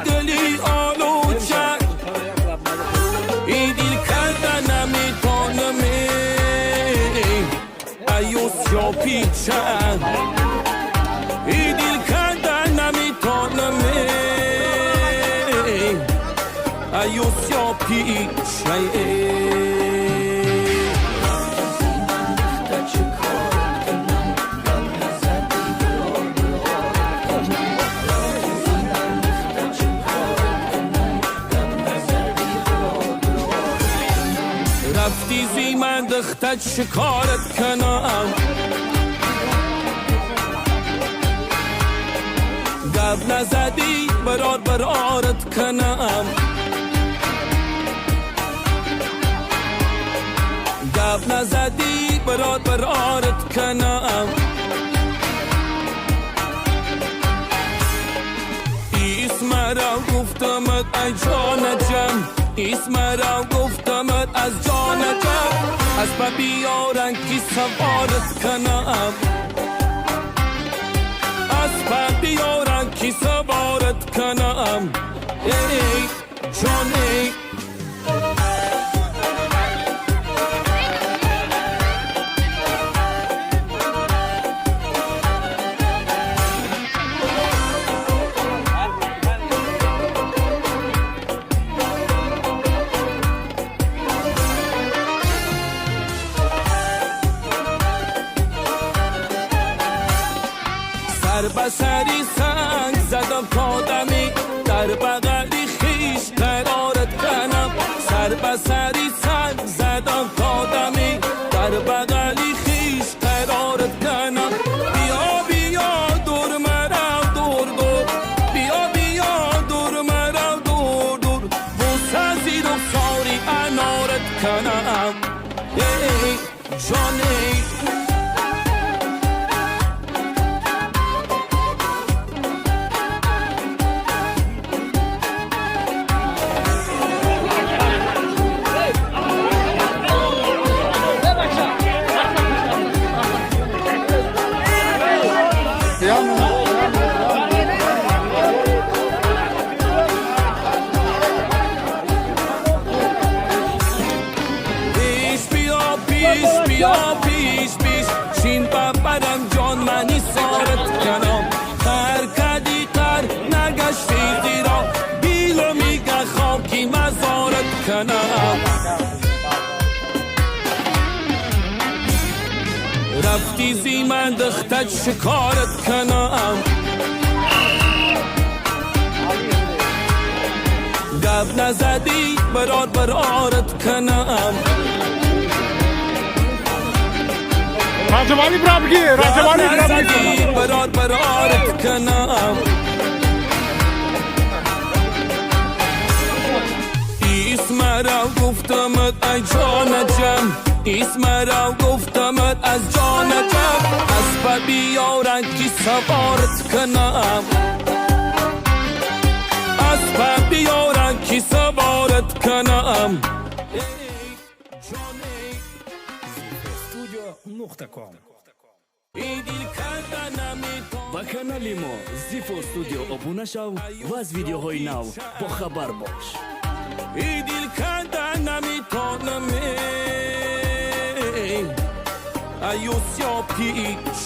دلی آلو کرد ای دیل کرده نمیتانم ایوس یا پیچن ای دیل کرده نمیتانم ایوس یا پیچن رفتی زی من دختت شکارت کنم گب نزدی برارت کنم گب نزدی برارت کنم اسم را گفتمت ای جان جم اسم را گفتمت از جان جم از پا بیارن کی سوارت کنم از پا بیارن کی سوارت کنم ای جان ای سر بسری سنگ زدم تا دمی در بغلی خیش قرارت کنم سر بسری سنگ زدم تا دمی در بغلی خیش قرارت کنم بیا بیا دور مرا دور دور بیا بیا دور مرا دور دور بوسه زیر و ساری انارت کنم ای جان ای بیا پیش پیش شین ببرم جان منی سارت کنم تر کدی تر نگشتی زیرا بیلو میگه خاکی مزارت کنم رفتی زی من دختت شکارت کنم گب نزدی برارت کنم راجوانی برا بگی راجوانی برا بگی برارت کنم اسم را گفتمت ای جان جم اسم را گفتمت از جان جم از پا بیارن کی سوارت کنم از پا بیارن کی سوارت کنم ба канали мо Zifo Studio обуна шав ва аз видеоҳои нав бохабар бош. ای دیل کردن نمیتونم ایوس یا پیچ